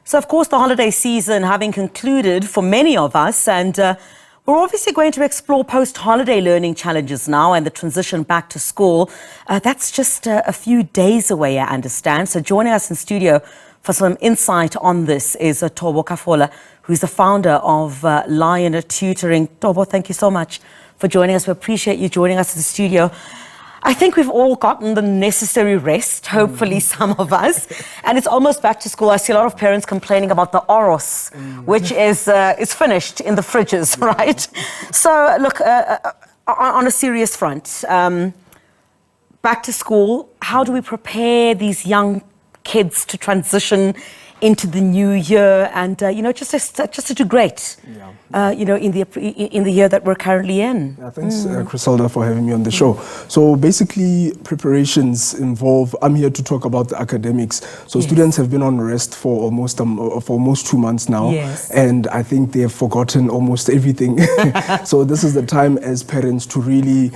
So, of course, the holiday season having concluded for many of us, and we're obviously going to explore post-holiday learning challenges now and the transition back to school. That's just a few days away, I understand. So joining us in studio for some insight on this is Thobo Khafola, who's the founder of Lion Tutoring. Thobo, thank you so much for joining us. We appreciate you joining us in the studio. I think we've all gotten the necessary rest, hopefully some of us, and it's almost back to school. I see a lot of parents complaining about the oros, which is finished in the fridges, right? So look, on a serious front, back to school, how do we prepare these young kids to transition into the new year and just to do great, in the year that we're currently in. Yeah, thanks, Griselda, for having me on the show. So basically, preparations involve. I'm here to talk about the academics. So students have been on rest for almost 2 months now, and I think they have forgotten almost everything. So this is the time as parents to really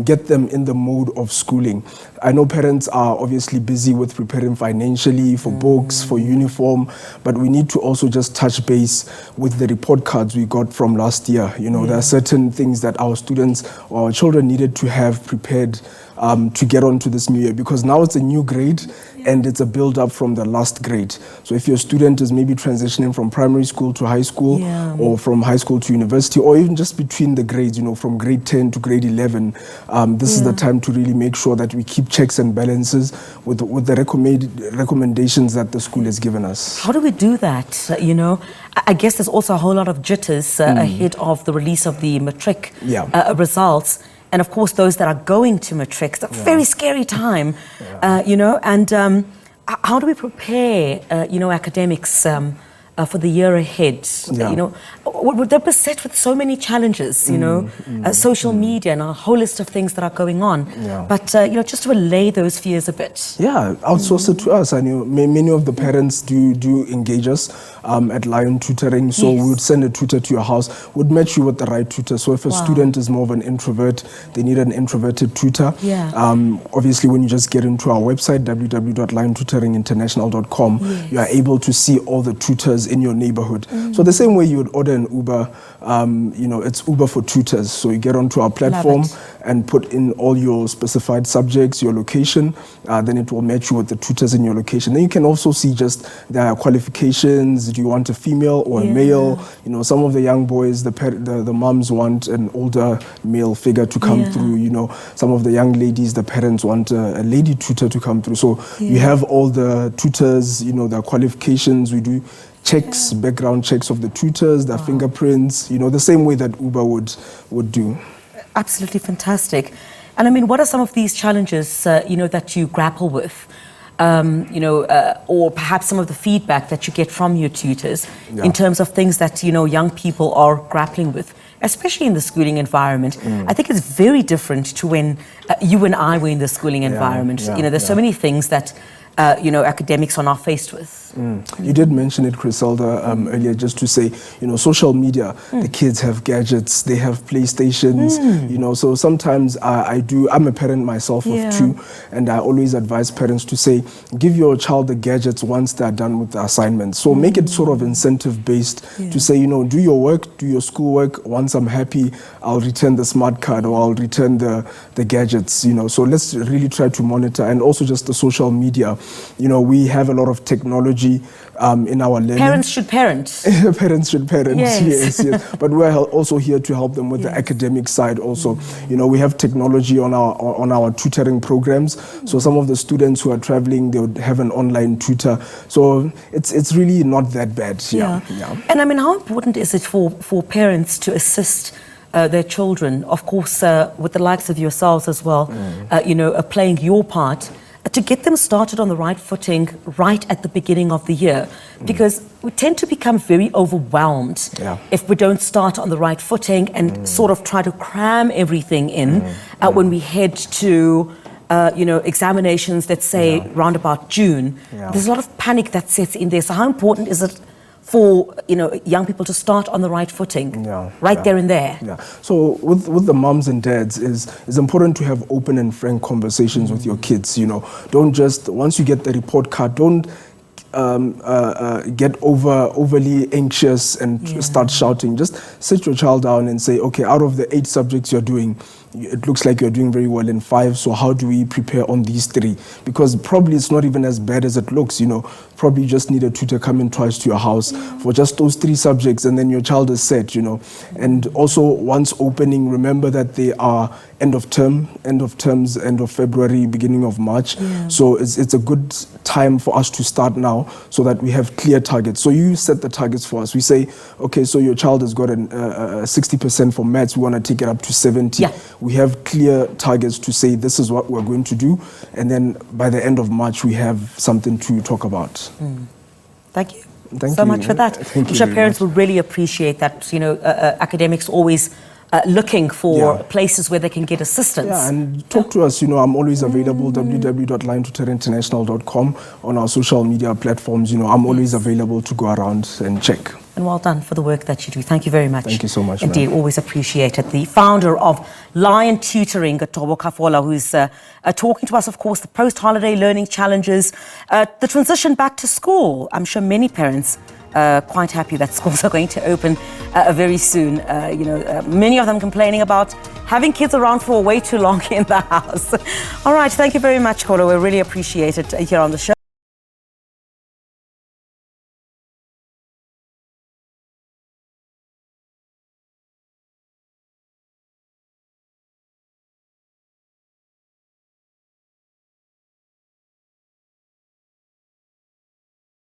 get them in the mode of schooling. I know parents are obviously busy with preparing financially for books, for uniform, but we need to also just touch base with the report cards we got from last year. There are certain things that our students or our children needed to have prepared to get on to this new year, because now it's a new grade and it's a build up from the last grade. So if your student is maybe transitioning from primary school to high school or from high school to university, or even just between the grades, from grade 10 to grade 11, this is the time to really make sure that we keep checks and balances with the recommendations that the school has given us. How do we do that? I guess there's also a whole lot of jitters ahead of the release of the matric results. And of course, those that are going to matric, it's a very scary time, and how do we prepare, academics for the year ahead? They're beset with so many challenges, social media and a whole list of things that are going on. But, just to allay those fears a bit. Yeah, outsource it to us. I know many of the parents do engage us at Lion Tutoring. So we would send a tutor to your house, would match you with the right tutor. So if a student is more of an introvert, they need an introverted tutor. Obviously, when you just get into our website, www.liontutoringinternational.com, you are able to see all the tutors in your neighborhood. So the same way you would order an Uber, it's Uber for tutors. So you get onto our platform and put in all your specified subjects, your location, then it will match you with the tutors in your location. Then you can also see just their qualifications. Do you want a female or a male? Some of the young boys, the moms want an older male figure to come through. Some of the young ladies, the parents want a lady tutor to come through. So you have all the tutors, their qualifications. We do checks, background checks of the tutors, their fingerprints, the same way that Uber would do. Absolutely fantastic. And I mean, what are some of these challenges, that you grapple with? Or perhaps some of the feedback that you get from your tutors in terms of things that, young people are grappling with, especially in the schooling environment. I think it's very different to when you and I were in the schooling environment. There's so many things that academics are now faced with. You did mention it, Griselda, earlier, just to say, social media, the kids have gadgets, they have PlayStations, so sometimes I'm a parent myself of 2, and I always advise parents to say, give your child the gadgets once they're done with the assignments. So make it sort of incentive-based to say, do your work, do your schoolwork. Once I'm happy, I'll return the smart card or I'll return the gadgets, So let's really try to monitor, and also just the social media. We have a lot of technology in our learning. Parents should parent. Parents should parent, yes. But we're also here to help them with the academic side also. We have technology on our tutoring programs. So some of the students who are traveling, they would have an online tutor. So it's really not that bad. And I mean, how important is it for parents to assist their children, of course, with the likes of yourselves as well, playing your part, to get them started on the right footing right at the beginning of the year? Because we tend to become very overwhelmed if we don't start on the right footing and sort of try to cram everything in when we head to examinations, let's say round about June. There's a lot of panic that sets in there. So how important is it for young people to start on the right footing, there and there? So with the moms and dads, it's important to have open and frank conversations with your kids. Don't just, once you get the report card, don't get overly anxious and start shouting. Just sit your child down and say, okay, out of the 8 subjects you're doing, it looks like you're doing very well in 5, so how do we prepare on these 3? Because probably it's not even as bad as it looks, you know. Probably you just need a tutor come in twice to your house for just those 3 subjects, and then your child is set, you know. And also, once opening, remember that they are end of terms, end of February, beginning of March. So it's a good time for us to start now so that we have clear targets. So you set the targets for us. We say, okay, so your child has got a 60% for maths, we want to take it up to 70. We have clear targets to say this is what we're going to do, and then by the end of March we have something to talk about. Thank you so much for that. I'm sure parents will really appreciate that, you know, academics always looking for places where they can get assistance. Yeah, and talk to us. You know, I'm always available, www.liontutorinternational.com, on our social media platforms. You know, I'm always available to go around and check. And well done for the work that you do. Thank you very much. Thank you so much. Indeed, always appreciate it. The founder of Lion Tutoring, Thobo Khafola, who's talking to us, of course, the post-holiday learning challenges, the transition back to school. I'm sure many parents quite happy that schools are going to open very soon. You know, many of them complaining about having kids around for way too long in the house. All right, thank you very much, Kolo. We really appreciate it here on the show.